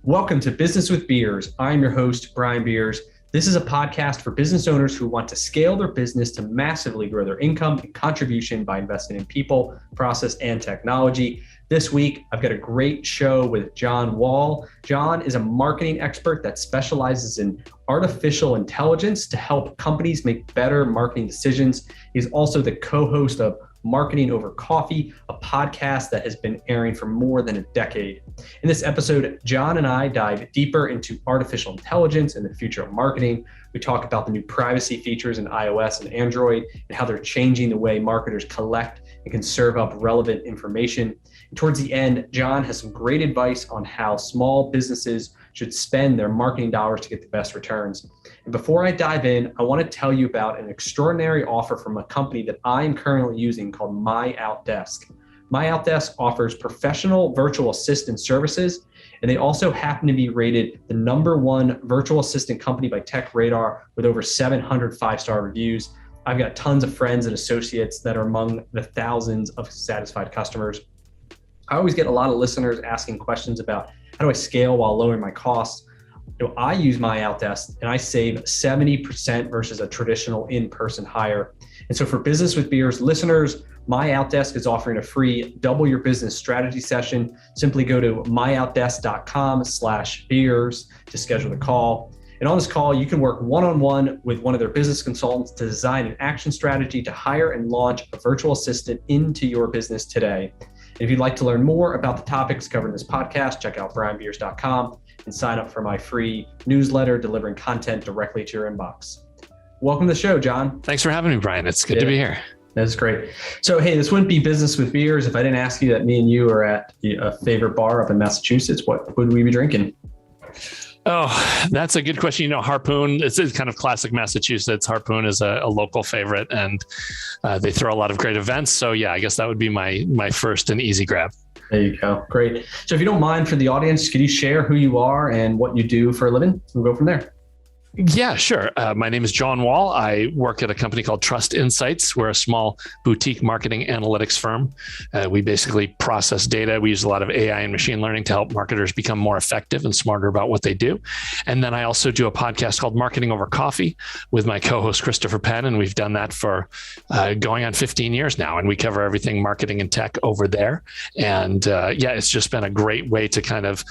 Welcome to Business with Beers. I'm your host, Brian Beers. This is a podcast for business owners who want to scale their business to massively grow their income and contribution by investing in people, process, and technology. This week, I've got a great show with John Wall. John is a marketing expert that specializes in artificial intelligence to help companies make better marketing decisions. He's also the co-host of Marketing Over Coffee, a podcast that has been airing for more than a decade. In this episode, John and I dive deeper into artificial intelligence and the future of marketing. We talk about the new privacy features in iOS and Android and how they're changing the way marketers collect and can serve up relevant information. And towards the end, John has some great advice on how small businesses should spend their marketing dollars to get the best returns. And before I dive in, I want to tell you about an extraordinary offer from a company that I'm currently using called MyOutDesk. MyOutDesk offers professional virtual assistant services, and they also happen to be rated the #1 virtual assistant company by TechRadar with over 700 five-star reviews. I've got tons of friends and associates that are among the thousands of satisfied customers. I always get a lot of listeners asking questions about how do I scale while lowering my costs. I use MyOutDesk and I save 70% versus a traditional in-person hire. And so for Business with Beers listeners, MyOutDesk is offering a free double your business strategy session. Simply go to myoutdesk.com/beers to schedule the call. And on this call, you can work one-on-one with one of their business consultants to design an action strategy to hire and launch a virtual assistant into your business today. And if you'd like to learn more about the topics covered in this podcast, check out brianbeers.com and sign up for my free newsletter delivering content directly to your inbox. Welcome to the show, John. Thanks for having me, Brian. It's good to be here. That's great. So, hey, this wouldn't be Business with Beers if I didn't ask you that me and you are at a favorite bar up in Massachusetts. What would we be drinking? Oh, that's a good question. Harpoon, it's kind of classic Massachusetts. Harpoon is a local favorite, and they throw a lot of great events. So yeah, I guess that would be my first and easy grab. There you go. Great. So if you don't mind, for the audience, could you share who you are and what you do for a living? We'll go from there. Yeah, sure. My name is John Wall. I work at a company called Trust Insights. We're a small boutique marketing analytics firm. We basically process data. We use a lot of AI and machine learning to help marketers become more effective and smarter about what they do. And then I also do a podcast called Marketing Over Coffee with my co-host, Christopher Penn. And we've done that for going on 15 years now. And we cover everything marketing and tech over there. And it's just been a great way to kind of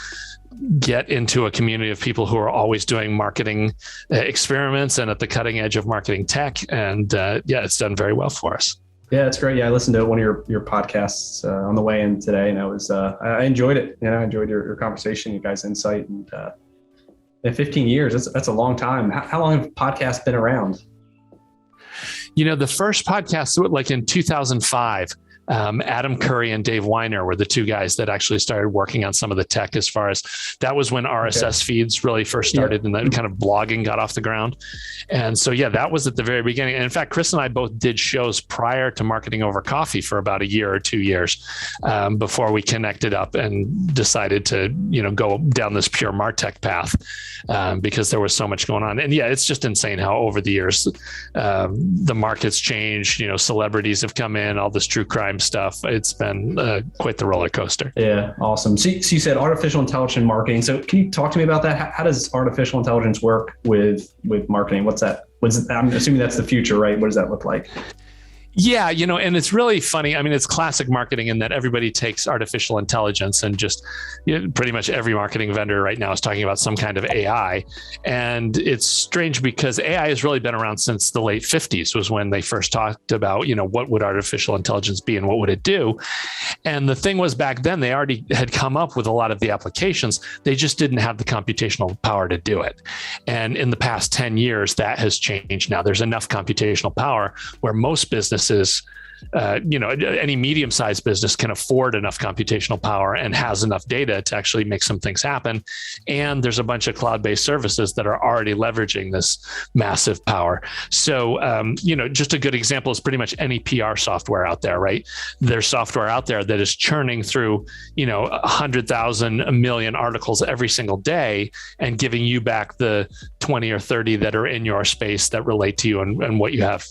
get into a community of people who are always doing marketing experiments and at the cutting edge of marketing tech. And it's done very well for us. Yeah, it's great. Yeah, I listened to one of your podcasts on the way in today, and I enjoyed it. I enjoyed your conversation, you guys' insight, and 15 years, that's a long time. How long have podcasts been around? The first podcast, like in 2005, Adam Curry and Dave Weiner were the two guys that actually started working on some of the tech as far as that was when RSS feeds really first started and then kind of blogging got off the ground. And so, that was at the very beginning. And in fact, Chris and I both did shows prior to Marketing Over Coffee for about a year or 2 years before we connected up and decided to, go down this pure MarTech path because there was so much going on. And it's just insane how over the years the market's changed, celebrities have come in, all this true crime stuff. It's been quite the roller coaster. Yeah, awesome. So you said artificial intelligence marketing. So can you talk to me about that? How does artificial intelligence work with marketing? What's that? I'm assuming that's the future, right? What does that look like? Yeah, and it's really funny. I mean, it's classic marketing in that everybody takes artificial intelligence and just pretty much every marketing vendor right now is talking about some kind of AI. And it's strange because AI has really been around since the late 50s was when they first talked about, what would artificial intelligence be and what would it do? And the thing was back then, they already had come up with a lot of the applications. They just didn't have the computational power to do it. And in the past 10 years, that has changed now. There's enough computational power where most businesses any medium-sized business can afford enough computational power and has enough data to actually make some things happen. And there's a bunch of cloud-based services that are already leveraging this massive power. So, just a good example is pretty much any PR software out there, right? There's software out there that is churning through, 100,000, a million articles every single day and giving you back the 20 or 30 that are in your space that relate to you and what you have,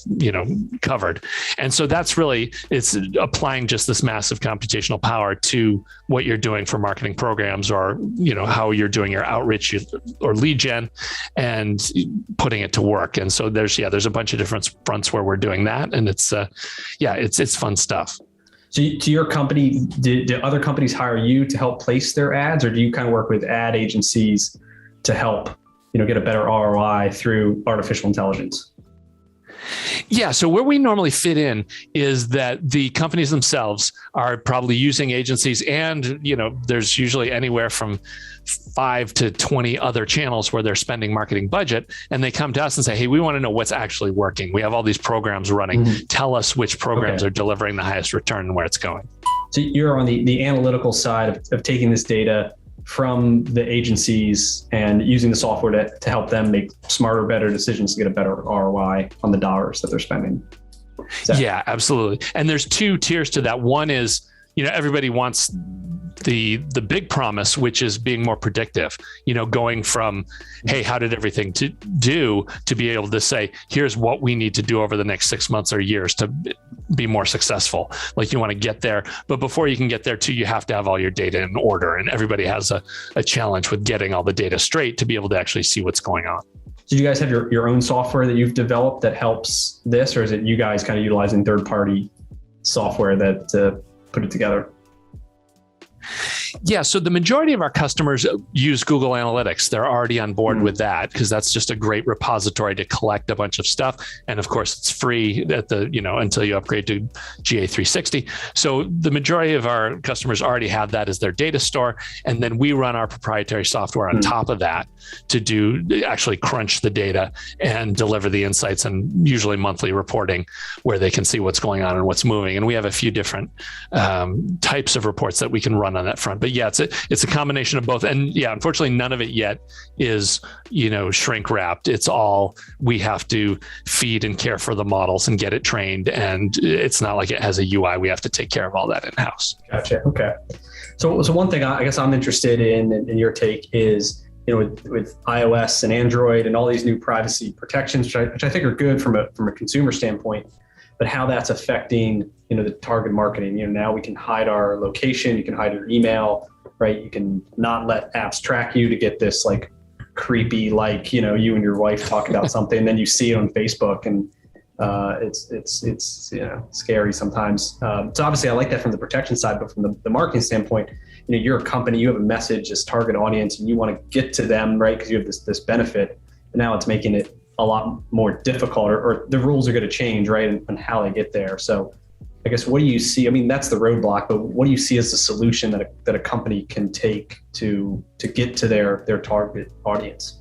covered. And so that's it's applying just this massive computational power to what you're doing for marketing programs, or, how you're doing your outreach or lead gen, and putting it to work. And so there's a bunch of different fronts where we're doing that. And it's fun stuff. So to your company, do other companies hire you to help place their ads, or do you kind of work with ad agencies to help, get a better ROI through artificial intelligence? Yeah. So where we normally fit in is that the companies themselves are probably using agencies, and, there's usually anywhere from 5 to 20 other channels where they're spending marketing budget, and they come to us and say, hey, we want to know what's actually working. We have all these programs running. Mm-hmm. Tell us which programs are delivering the highest return and where it's going. So you're on the analytical side of taking this data from the agencies and using the software to help them make smarter, better decisions to get a better ROI on the dollars that they're spending. Yeah, absolutely. And there's 2 tiers to that. One is, everybody wants the big promise, which is being more predictive, going from, hey, how did everything to do, to be able to say, here's what we need to do over the next 6 months or years to be more successful. Like, you want to get there, but before you can get there too, you have to have all your data in order. And everybody has a challenge with getting all the data straight to be able to actually see what's going on. Do you guys have your own software that you've developed that helps this, or is it you guys kind of utilizing third-party software that put it together? Yeah. So the majority of our customers use Google Analytics. They're already on board with that, because that's just a great repository to collect a bunch of stuff. And of course, it's free until you upgrade to GA360. So the majority of our customers already have that as their data store. And then we run our proprietary software on top of that to actually crunch the data and deliver the insights, and usually monthly reporting where they can see what's going on and what's moving. And we have a few different types of reports that we can run on that front. But yeah, it's a combination of both. And yeah, unfortunately, none of it yet is, shrink wrapped. It's all, we have to feed and care for the models and get it trained. And it's not like it has a UI. We have to take care of all that in-house. Gotcha. Okay. So one thing I guess I'm interested in your take is, with iOS and Android and all these new privacy protections, which I think are good from a consumer standpoint, but how that's affecting, the target marketing. Now we can hide our location, you can hide your email, right? You can not let apps track you to get this like creepy, like, you and your wife talk about something, and then you see it on Facebook, and it's scary sometimes. So obviously I like that from the protection side, but from the marketing standpoint, you're a company, you have a message, this target audience, and you want to get to them, right? Because you have this benefit. And now it's making it a lot more difficult, or the rules are going to change, right? And how they get there. So I guess, what do you see? I mean, that's the roadblock, but what do you see as the solution that a company can take to get to their target audience?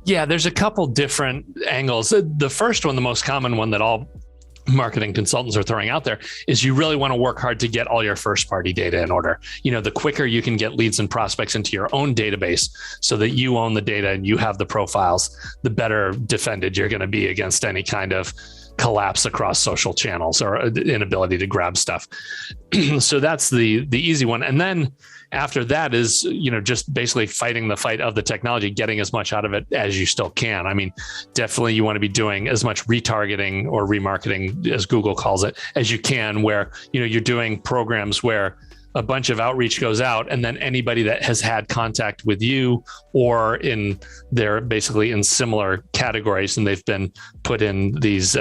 Yeah, there's a couple different angles. The first one, the most common one that all marketing consultants are throwing out there, is you really want to work hard to get all your first party data in order. The quicker you can get leads and prospects into your own database so that you own the data and you have the profiles, the better defended you're going to be against any kind of collapse across social channels or inability to grab stuff. So that's the easy one. And then after that is, just basically fighting the fight of the technology, getting as much out of it as you still can. I mean, definitely you want to be doing as much retargeting or remarketing, as Google calls it, as you can, where, you're doing programs where a bunch of outreach goes out, and then anybody that has had contact with you, or they're basically in similar categories, and they've been put in these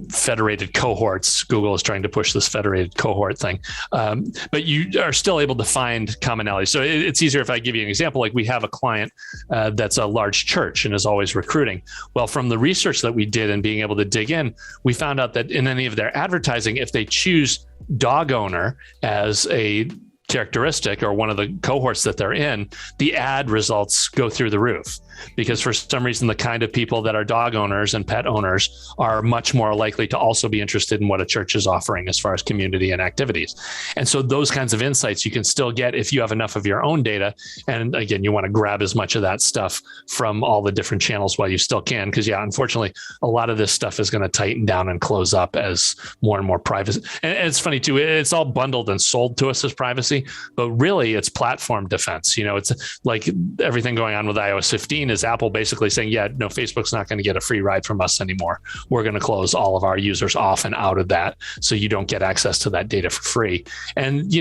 federated cohorts. Google is trying to push this federated cohort thing. But you are still able to find commonality. So it's easier if I give you an example. Like, we have a client that's a large church and is always recruiting. Well, from the research that we did and being able to dig in, we found out that in any of their advertising, if they choose dog owner as a characteristic or one of the cohorts that they're in, the ad results go through the roof. Because for some reason, the kind of people that are dog owners and pet owners are much more likely to also be interested in what a church is offering as far as community and activities. And so those kinds of insights you can still get if you have enough of your own data. And again, you want to grab as much of that stuff from all the different channels while you still can. Because yeah, unfortunately, a lot of this stuff is going to tighten down and close up as more and more privacy. And it's funny too, it's all bundled and sold to us as privacy. privacy, but really it's platform defense. It's like everything going on with iOS 15 is Apple basically saying, yeah, no, Facebook's not going to get a free ride from us anymore. We're going to close all of our users off and out of that, so you don't get access to that data for free. And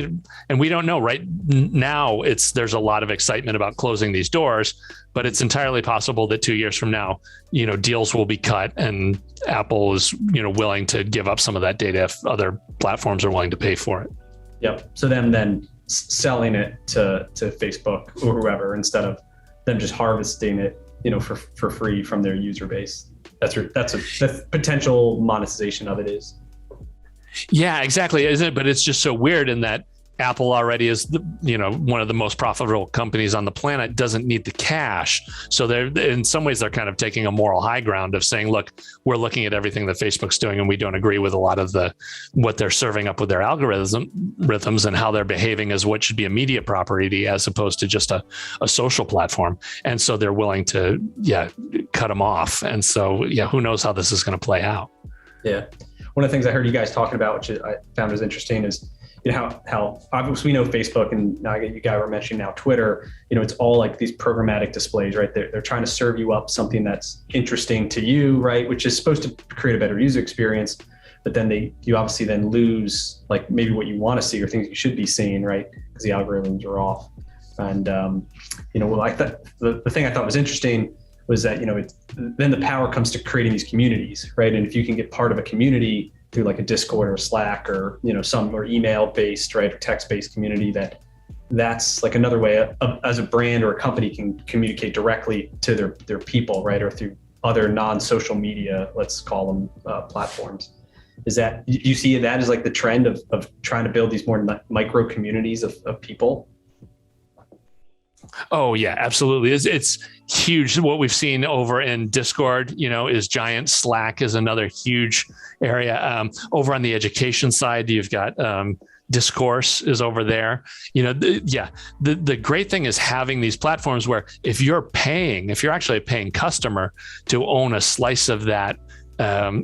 we don't know right now. There's a lot of excitement about closing these doors, but it's entirely possible that 2 years from now, deals will be cut and Apple is, willing to give up some of that data if other platforms are willing to pay for it. Yep. So them then selling it to Facebook or whoever, instead of them just harvesting it, for free from their user base. That's the potential monetization of it is. Yeah, exactly. Isn't it? But it's just so weird in that Apple already is one of the most profitable companies on the planet, doesn't need the cash. So they're, in some ways, they're kind of taking a moral high ground of saying, look, we're looking at everything that Facebook's doing and we don't agree with a lot of what they're serving up with their algorithms and how they're behaving as what should be a media property as opposed to just a social platform. And so they're willing to, cut them off. And so, who knows how this is going to play out. Yeah. One of the things I heard you guys talking about, which I found was interesting, is how obviously we know Facebook, and now you guys were mentioning now Twitter, it's all like these programmatic displays, right? They're trying to serve you up something that's interesting to you, right? Which is supposed to create a better user experience, but then you obviously then lose like maybe what you want to see or things you should be seeing, right? Because the algorithms are off. And, like the thing I thought was interesting was that, then the power comes to creating these communities, right? And if you can get part of a community through like a Discord or Slack or, some or email based, right, or text based community, that's like another way as a brand or a company can communicate directly to their people, right, or through other non-social media, let's call them platforms. Is that, you see that as like the trend of trying to build these more micro communities of people? Oh yeah, absolutely. It's huge. What we've seen over in Discord, is giant. Slack is another huge area. Over on the education side, you've got Discourse is over there. The great thing is having these platforms where if you're actually a paying customer to own a slice of that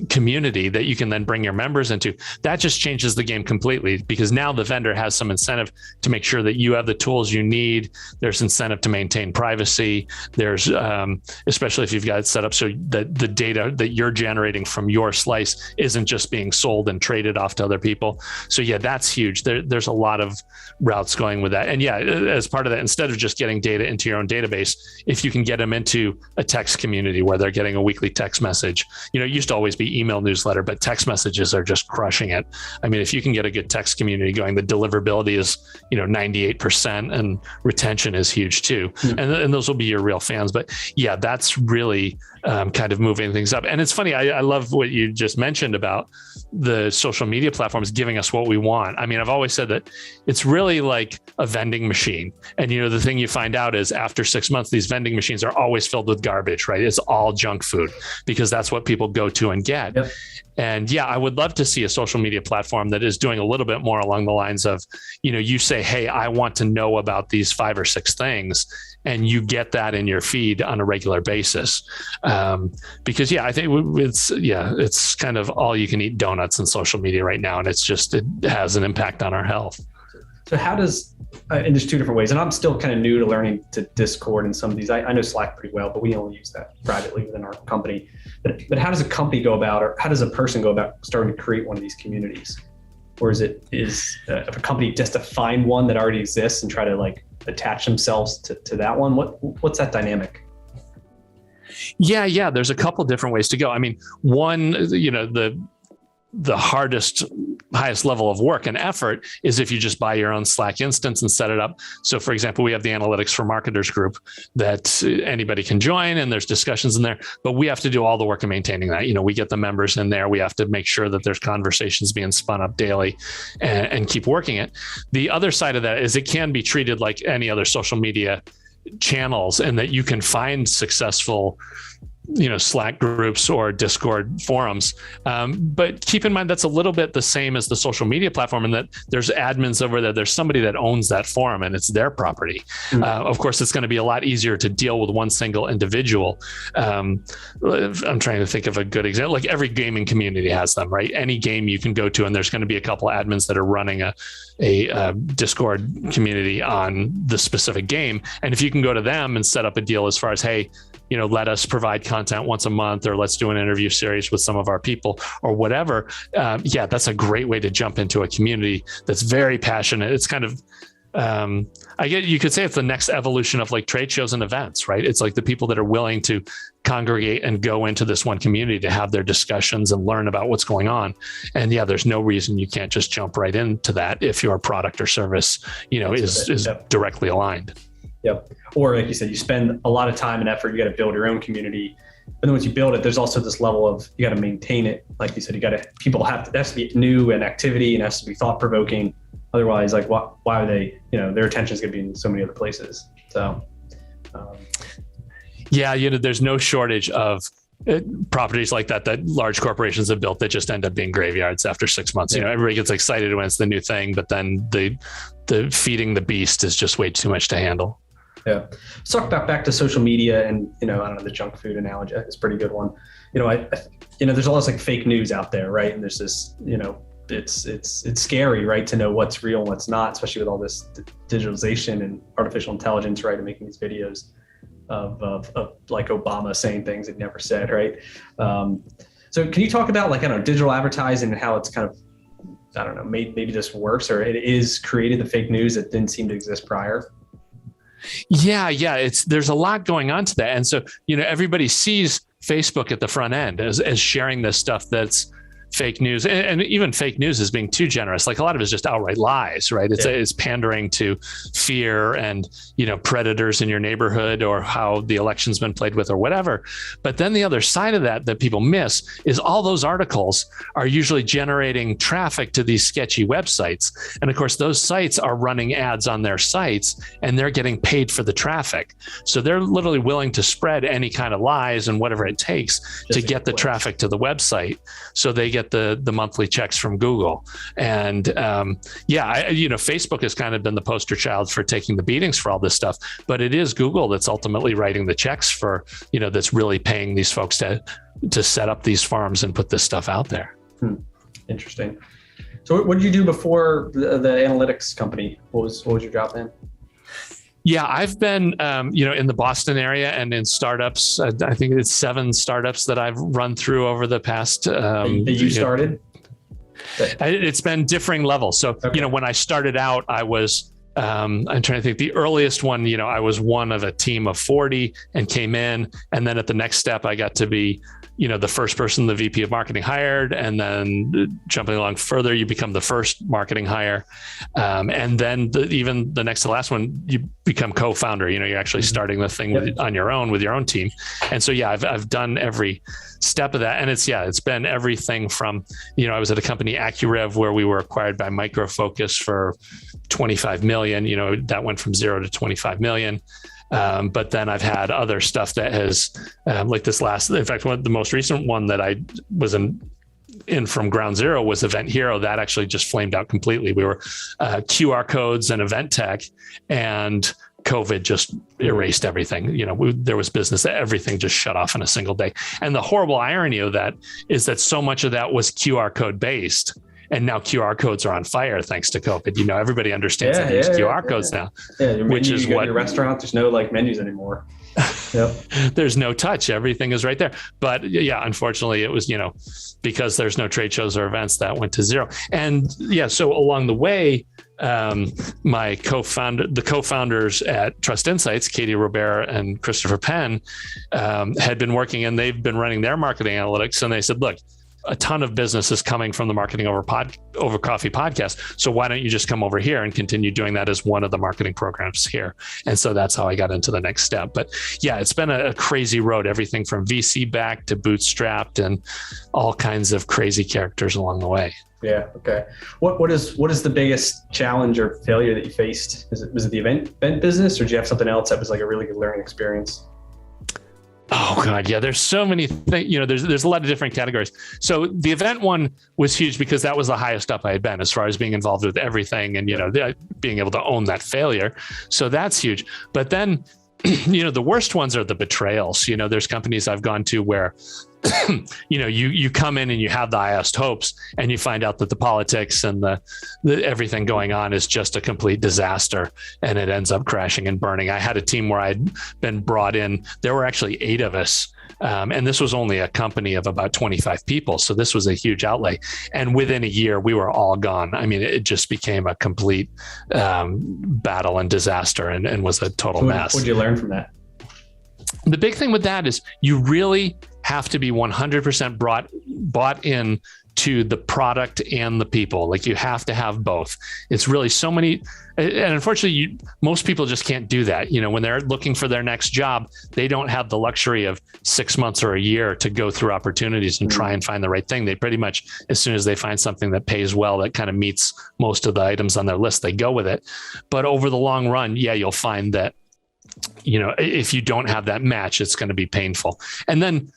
community that you can then bring your members into, that just changes the game completely, because now the vendor has some incentive to make sure that you have the tools you need. There's incentive to maintain privacy. There's especially if you've got it set up so that the data that you're generating from your slice isn't just being sold and traded off to other people. So that's huge. There's a lot of routes going with that. And as part of that, instead of just getting data into your own database, if you can get them into a text community where they're getting a weekly text message, it used to always be email newsletter, but text messages are just crushing it. I mean, if you can get a good text community going, the deliverability is, 98% and retention is huge too. Mm-hmm. And those will be your real fans. But that's really kind of moving things up. And it's funny, I love what you just mentioned about the social media platforms giving us what we want. I mean, I've always said that it's really like a vending machine. And, the thing you find out is after 6 months, these vending machines are always filled with garbage, right? It's all junk food because that's what people go to and get. Yep. And I would love to see a social media platform that is doing a little bit more along the lines of, you say, hey, I want to know about these 5 or 6 things, and you get that in your feed on a regular basis. Because I think it's kind of all you can eat donuts in social media right now. And it has an impact on our health. So how does, and there's 2 different ways, and I'm still kind of new to learning to Discord and some of these. I know Slack pretty well, but we only use that privately within our company. But how does a company go about, or how does a person go about starting to create one of these communities? Or is if a company just to find one that already exists and try to like attach themselves to that one? What's that dynamic? Yeah. There's a couple different ways to go. I mean, one, the highest level of work and effort is if you just buy your own Slack instance and set it up. So for example, we have the Analytics for Marketers group that anybody can join, and there's discussions in there, but we have to do all the work of maintaining that. We get the members in there. We have to make sure that there's conversations being spun up daily and keep working it. The other side of that is it can be treated like any other social media channels, and that you can find successful Slack groups or Discord forums. But keep in mind, that's a little bit the same as the social media platform in that there's admins over there. There's somebody that owns that forum and it's their property. Of course, it's going to be a lot easier to deal with one single individual. I'm trying to think of a good example. Like every gaming community has them, right? Any game you can go to, and there's going to be a couple of admins that are running a Discord community on the specific game. And if you can go to them and set up a deal as far as, hey, let us provide content once a month, or let's do an interview series with some of our people or whatever. That's a great way to jump into a community that's very passionate. It's kind of, you could say it's the next evolution of like trade shows and events, right? It's like the people that are willing to congregate and go into this one community to have their discussions and learn about what's going on. And there's no reason you can't just jump right into that if your product or service, is directly aligned. Yep. Or like you said, you spend a lot of time and effort, you got to build your own community. But then once you build it, there's also this level of, you got to maintain it. Like you said, it has to be new and activity, and it has to be thought provoking. Otherwise, like why are they, their attention is going to be in so many other places. So, there's no shortage of properties like that large corporations have built that just end up being graveyards after 6 months. Everybody gets excited when it's the new thing, but then the feeding the beast is just way too much to handle. Yeah. Let's talk back to social media and, I don't know, the junk food analogy is a pretty good one. There's all this like fake news out there, right? And there's this, it's scary, right? To know what's real and what's not, especially with all this digitalization and artificial intelligence, right? And making these videos of like Obama saying things he'd never said, right? So can you talk about digital advertising and how it's kind of, I don't know, maybe just worse, or it is created the fake news that didn't seem to exist prior? There's a lot going on to that. And so, everybody sees Facebook at the front end as sharing this stuff that's fake news, and even fake news is being too generous. Like a lot of it is just outright lies, right? It's pandering to fear and, predators in your neighborhood or how the election's been played with or whatever. But then the other side of that people miss is all those articles are usually generating traffic to these sketchy websites. And of course, those sites are running ads on their sites and they're getting paid for the traffic. So they're literally willing to spread any kind of lies and whatever it takes to get the traffic to the website. So they get the monthly checks from Google. And Facebook has kind of been the poster child for taking the beatings for all this stuff, but it is Google that's ultimately writing the checks for, that's really paying these folks to set up these farms and put this stuff out there. Interesting. So what did you do before the analytics company? What was your job then? Yeah, I've been, in the Boston area and in startups. I think it's 7 startups that I've run through over the past. That you started? It's been differing levels. So, okay. When I started out, I was, I'm trying to think, the earliest one, I was one of a team of 40 and came in. And then at the next step, I got to be, the first person the VP of marketing hired, and then jumping along further, you become the first marketing hire. And then even the next to last one, you become co-founder, you're actually starting the thing on your own with your own team. And so, I've done every step of that. And it's been everything from, I was at a company, AccuRev, where we were acquired by Micro Focus for 25 million, that went from 0 to 25 million. But then I've had other stuff that has, like this last, in fact, the most recent one that I was in from ground zero was Event Hero. That actually just flamed out completely. We were QR codes and event tech, and COVID just erased everything. There was business that everything just shut off in a single day. And the horrible irony of that is that so much of that was QR code based. And now QR codes are on fire thanks to COVID. Everybody understands that there's QR codes now. Yeah, which is what your restaurant. There's no menus anymore. Yep. There's no touch. Everything is right there. But unfortunately, it was because there's no trade shows or events, that went to 0. And so along the way, my the co-founders at Trust Insights, Katie Robert and Christopher Penn, had been working, and they've been running their marketing analytics. And they said, look, a ton of business is coming from the Marketing Over Coffee podcast. So why don't you just come over here and continue doing that as one of the marketing programs here? And so that's how I got into the next step. But it's been a crazy road, everything from VC backed to bootstrapped and all kinds of crazy characters along the way. Yeah. Okay. What is the biggest challenge or failure that you faced? Was it the event business, or did you have something else that was like a really good learning experience? Oh God, yeah. There's so many things. There's a lot of different categories. So the event one was huge because that was the highest up I had been as far as being involved with everything, and being able to own that failure. So that's huge. But then, the worst ones are the betrayals. There's companies I've gone to where, you come in and you have the highest hopes, and you find out that the politics and the everything going on is just a complete disaster, and it ends up crashing and burning. I had a team where I'd been brought in. There were actually 8 of us. And this was only a company of about 25 people. So this was a huge outlay. And within a year, we were all gone. I mean, it just became a complete battle and disaster, and was a total mess. What did you learn from that? The big thing with that is you really have to be 100% bought in to the product and the people. Like, you have to have both. It's really so many, and unfortunately, most people just can't do that. When they're looking for their next job, they don't have the luxury of 6 months or a year to go through opportunities and try and find the right thing. They pretty much, as soon as they find something that pays well, that kind of meets most of the items on their list, they go with it. But over the long run, you'll find that, if you don't have that match, it's going to be painful. And then,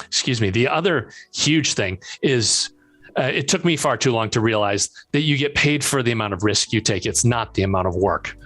excuse me, the other huge thing is, it took me far too long to realize that you get paid for the amount of risk you take. It's not the amount of work.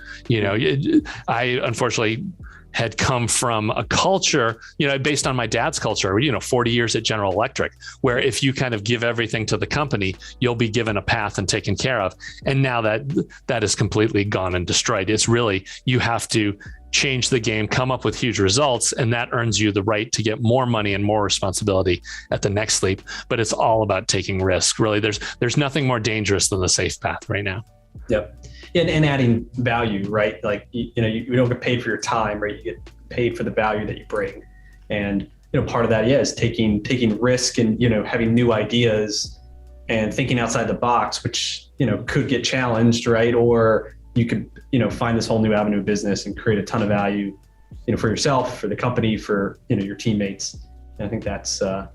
I unfortunately had come from a culture, based on my dad's culture, 40 years at General Electric, where if you kind of give everything to the company, you'll be given a path and taken care of. And now that is completely gone and destroyed. It's really, you have to change the game, come up with huge results, and that earns you the right to get more money and more responsibility at the next leap. But it's all about taking risk. Really, there's nothing more dangerous than the safe path right now. Yep. And adding value, right? Like, you don't get paid for your time, right? You get paid for the value that you bring. And, part of that, is taking risk and, having new ideas and thinking outside the box, which, could get challenged, right? Or you could, find this whole new avenue of business and create a ton of value, for yourself, for the company, for, your teammates. And I think that's, I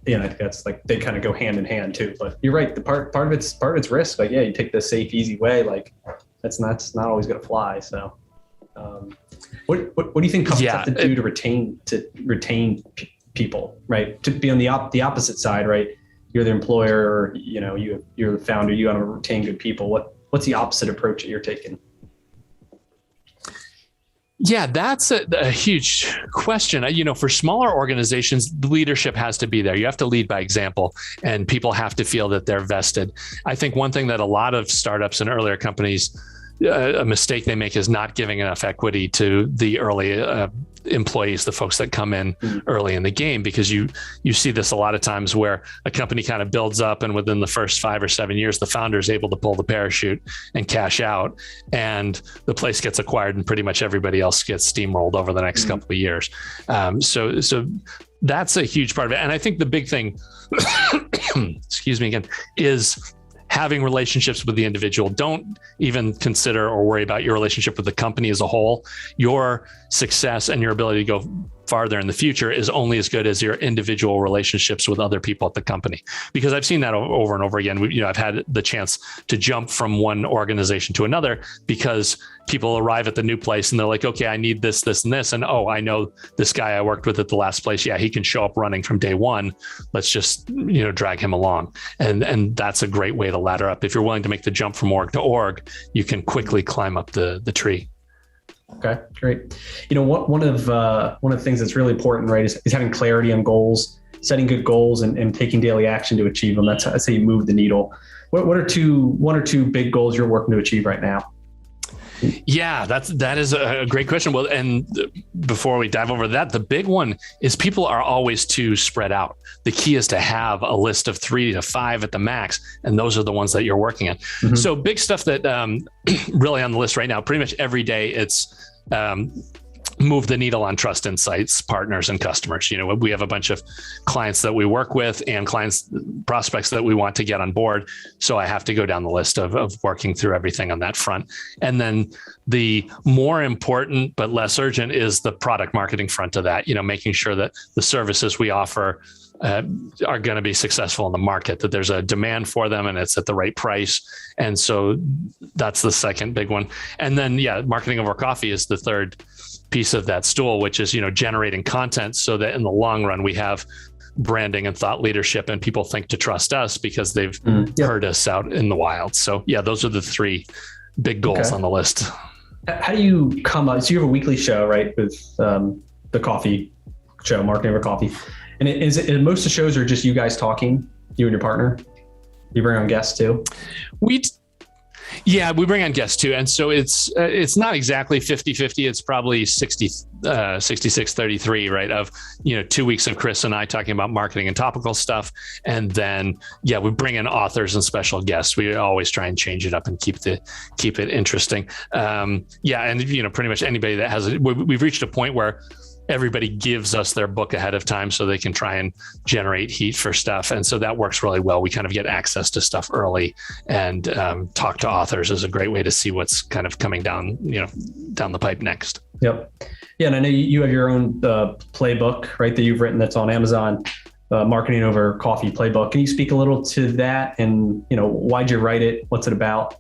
think that's like, they kind of go hand in hand too. But you're right. The part of it's risk. Like, you take the safe, easy way. Like, that's not always going to fly. So, what do you think companies have to do to retain people, right? To be on the opposite side, right? You're the employer, or, you're the founder. You want to retain good people. What's the opposite approach that you're taking? Yeah, that's a huge question. For smaller organizations, the leadership has to be there. You have to lead by example, and people have to feel that they're vested. I think one thing that a lot of startups and earlier companies, a mistake they make is not giving enough equity to the early employees, the folks that come in early in the game, because you see this a lot of times where a company kind of builds up, and within the first 5 or 7 years, the founder is able to pull the parachute and cash out, and the place gets acquired, and pretty much everybody else gets steamrolled over the next couple of years. So that's a huge part of it. And I think the big thing, excuse me again, is having relationships with the individual. Don't even consider or worry about your relationship with the company as a whole. Your success and your ability to go farther in the future is only as good as your individual relationships with other people at the company. Because I've seen that over and over again. I've had the chance to jump from one organization to another because people arrive at the new place and they're like, okay, I need this, this, and this. And I know this guy I worked with at the last place. Yeah, he can show up running from day one. Let's just, drag him along. And that's a great way to ladder up. If you're willing to make the jump from org to org, you can quickly climb up the tree. Okay, great. One of the things that's really important, right, is having clarity on goals, setting good goals, and taking daily action to achieve them. That's how you move the needle. What are one or two big goals you're working to achieve right now? Yeah, that is a great question. Well, and before we dive over that, the big one is people are always too spread out. The key is to have a list of 3 to 5 at the max, and those are the ones that you're working on. Mm-hmm. So big stuff that really on the list right now, pretty much every day, it's move the needle on trust, insights, partners, and customers. We have a bunch of clients that we work with and prospects that we want to get on board. So I have to go down the list of working through everything on that front. And then the more important but less urgent is the product marketing front of that, making sure that the services we offer are going to be successful in the market, that there's a demand for them and it's at the right price. And so that's the second big one. And then, marketing over coffee is the third piece of that stool, which is, generating content so that in the long run, we have branding and thought leadership and people think to trust us because they've heard us out in the wild. So those are the three big goals on the list. How do you come up? So you have a weekly show, right? With the coffee show, Marketing Over Coffee. And most of the shows are just you guys talking, you and your partner? You bring on guests too? We bring on guests too. And so it's not exactly 50-50. It's probably 66-33, right? Of, 2 weeks of Chris and I talking about marketing and topical stuff. And then, we bring in authors and special guests. We always try and change it up and keep it interesting. And pretty much anybody that has it, we've reached a point where everybody gives us their book ahead of time so they can try and generate heat for stuff. And so that works really well. We kind of get access to stuff early, and talk to authors is a great way to see what's kind of coming down the pipe next. Yep. Yeah. And I know you have your own playbook, right, that you've written that's on Amazon, Marketing Over Coffee Playbook. Can you speak a little to that and, why'd you write it? What's it about?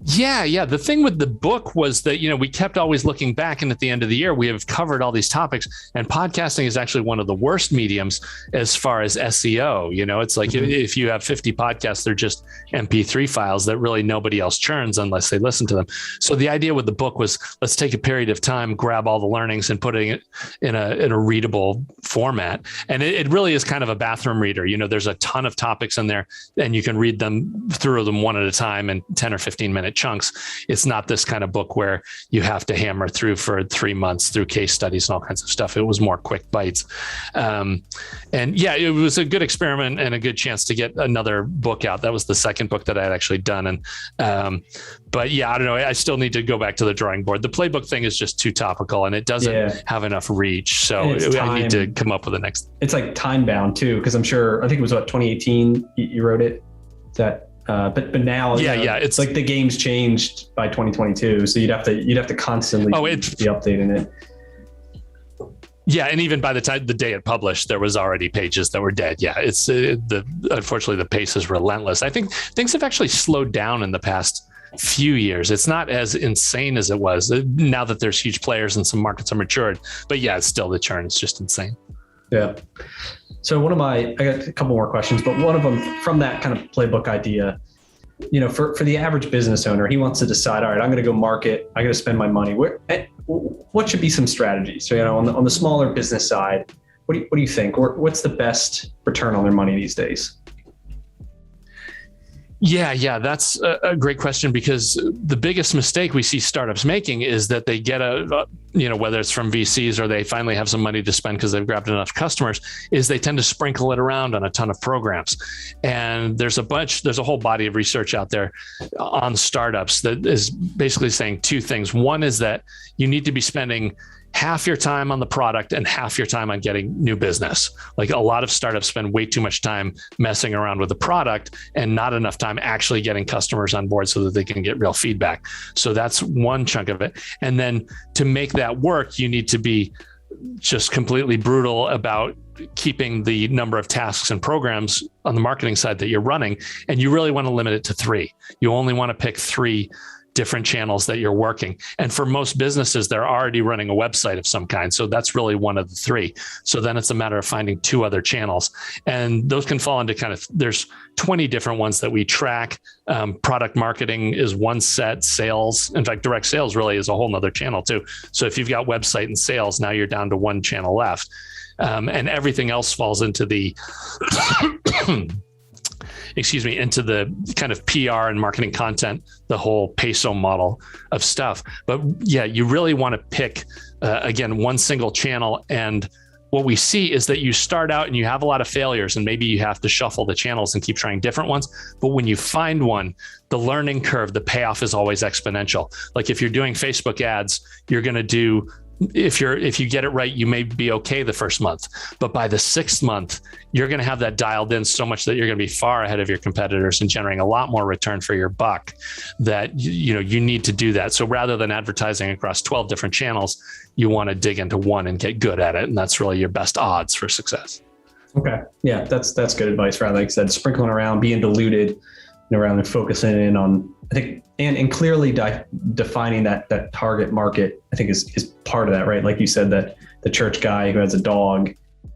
Yeah. The thing with the book was that, we kept always looking back, and at the end of the year, we have covered all these topics, and podcasting is actually one of the worst mediums as far as SEO. It's like if you have 50 podcasts, they're just MP3 files that really nobody else churns unless they listen to them. So the idea with the book was, let's take a period of time, grab all the learnings and putting it in a readable format. And it really is kind of a bathroom reader. There's a ton of topics in there, and you can read them through them one at a time in 10 or 15 minute chunks. It's not this kind of book where you have to hammer through for 3 months through case studies and all kinds of stuff. It was more quick bites. It was a good experiment and a good chance to get another book out. That was the second book that I had actually done. And, I don't know. I still need to go back to the drawing board. The playbook thing is just too topical, and it doesn't have enough reach. So I need to come up with the next. It's like time bound too, because I think it was 2018 you wrote it. But now, it's like the game's changed by 2022, so you'd have to constantly be updating it. Yeah, and even by the day it published, there was already pages that were dead. Yeah, unfortunately the pace is relentless. I think things have actually slowed down in the past few years. It's not as insane as it was now that there's huge players and some markets are matured. But it's still, the churn is just insane. Yeah. So I got a couple more questions, but one of them from that kind of playbook idea, for the average business owner, he wants to decide, all right, I'm going to go market, I'm going to spend my money. What should be some strategies? So, on the smaller business side, what do you think? What's the best return on their money these days? Yeah, that's a great question, because the biggest mistake we see startups making is that they get whether it's from VCs or they finally have some money to spend because they've grabbed enough customers, is they tend to sprinkle it around on a ton of programs. And there's a whole body of research out there on startups that is basically saying two things. One is that you need to be spending half your time on the product and half your time on getting new business. Like, a lot of startups spend way too much time messing around with the product and not enough time actually getting customers on board so that they can get real feedback. So that's one chunk of it. And then to make that work, you need to be just completely brutal about keeping the number of tasks and programs on the marketing side that you're running. And you really want to limit it to 3. You only want to pick 3 different channels that you're working. And for most businesses, they're already running a website of some kind. So that's really one of the 3. So then it's a matter of finding 2 other channels. And those can fall into there's 20 different ones that we track. Product marketing is one set, sales. In fact, direct sales really is a whole nother channel too. So if you've got website and sales, now you're down to 1 channel left. And everything else falls into the into the kind of PR and marketing content, the whole peso model of stuff. But you really want to pick, again, one single channel. And what we see is that you start out and you have a lot of failures, and maybe you have to shuffle the channels and keep trying different ones. But when you find one, the learning curve, the payoff is always exponential. Like if you're doing Facebook ads, you're going to do if you get it right, you may be okay the first month, but by the 6th month, you're going to have that dialed in so much that you're going to be far ahead of your competitors and generating a lot more return for your buck, that you need to do that. So rather than advertising across 12 different channels, you want to dig into one and get good at it. And that's really your best odds for success. Okay. Yeah, that's good advice, right? Like I said, sprinkling around, being diluted, rather than focusing in on, I think, and clearly defining that target market, I think is part of that, right? Like you said, that the church guy who has a dog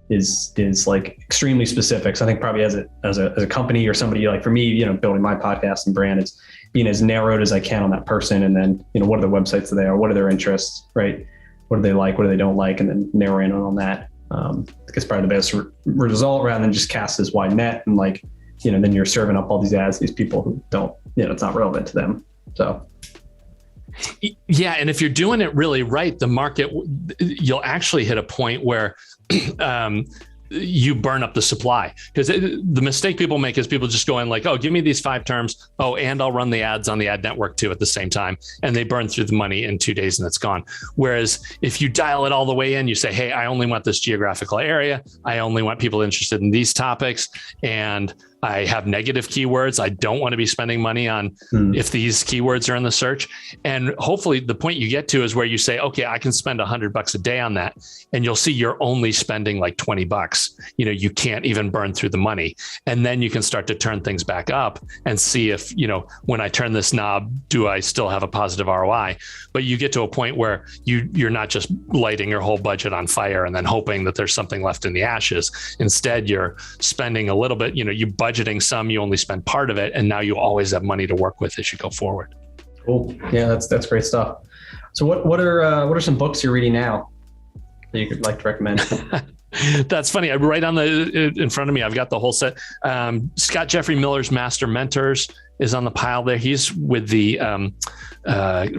is like extremely specific. So I think probably as a company or somebody, like for me, building my podcast and brand, it's being as narrowed as I can on that person. And then, what are the websites that they are? What are their interests, right? What do they like? What do they don't like? And then narrowing in on that. I think it's probably the best result, rather than just cast this wide net and like, then you're serving up all these ads, these people who don't, it's not relevant to them. So. Yeah. And if you're doing it really right, the market, you'll actually hit a point where you burn up the supply, because the mistake people make is people just go in like, oh, give me these 5 terms. Oh, and I'll run the ads on the ad network too at the same time. And they burn through the money in 2 days and it's gone. Whereas if you dial it all the way in, you say, hey, I only want this geographical area. I only want people interested in these topics. And I have negative keywords. I don't want to be spending money on if these keywords are in the search. And hopefully the point you get to is where you say, okay, I can spend $100 a day on that. And you'll see you're only spending like $20. You can't even burn through the money. And then you can start to turn things back up and see if, when I turn this knob, do I still have a positive ROI? But you get to a point where you're not just lighting your whole budget on fire and then hoping that there's something left in the ashes. Instead, you're spending a little bit, you budgeting some, you only spend part of it, and now you always have money to work with as you go forward. Cool. Yeah, that's great stuff. So what are some books you're reading now that you could like to recommend? That's funny. Right on in front of me, I've got the whole set. Scott Jeffrey Miller's Master Mentors is on the pile there. He's with the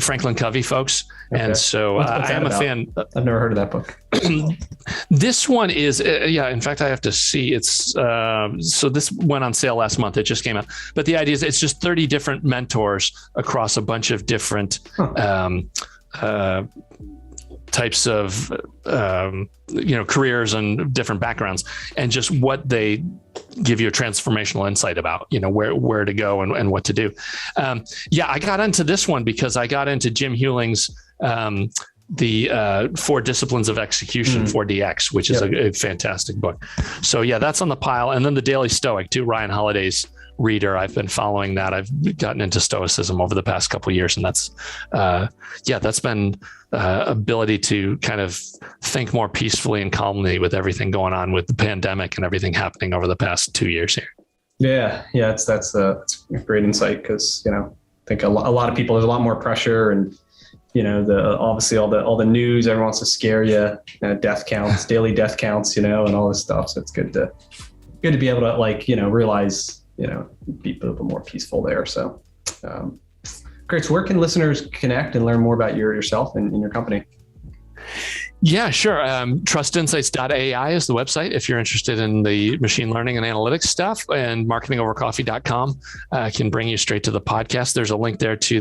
Franklin Covey folks. Okay. And so I am a fan. I've never heard of that book. This one is, in fact, I have to see. It's so this went on sale last month. It just came out. But the idea is it's just 30 different mentors across a bunch of different types of careers and different backgrounds, and just what they give you a transformational insight about, where to go and what to do. I got into this one because I got into Jim Hewling's the 4 Disciplines of Execution, 4DX, which is a fantastic book. So that's on the pile. And then the Daily Stoic too, Ryan Holiday's reader. I've been following that. I've gotten into Stoicism over the past couple of years, and that's been ability to kind of think more peacefully and calmly with everything going on with the pandemic and everything happening over the past 2 years here. Yeah, that's a great insight, because I think a lot of people, there's a lot more pressure, and obviously all the news, everyone wants to scare you, death counts, daily death counts, and all this stuff. So it's good to be able to realize, be a little bit more peaceful there. So great. So where can listeners connect and learn more about yourself and your company? Yeah, sure. Trustinsights.ai is the website if you're interested in the machine learning and analytics stuff, and marketingovercoffee.com can bring you straight to the podcast. There's a link there to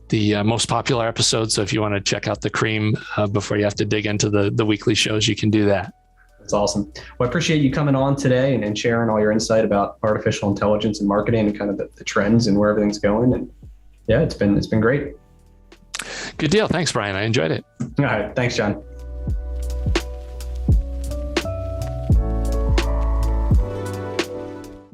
the most popular episodes. So if you want to check out the cream before you have to dig into the weekly shows, you can do that. That's awesome. Well, I appreciate you coming on today and sharing all your insight about artificial intelligence and marketing and kind of the trends and where everything's going. And it's been great. Good deal. Thanks, Brian. I enjoyed it. All right. Thanks, John.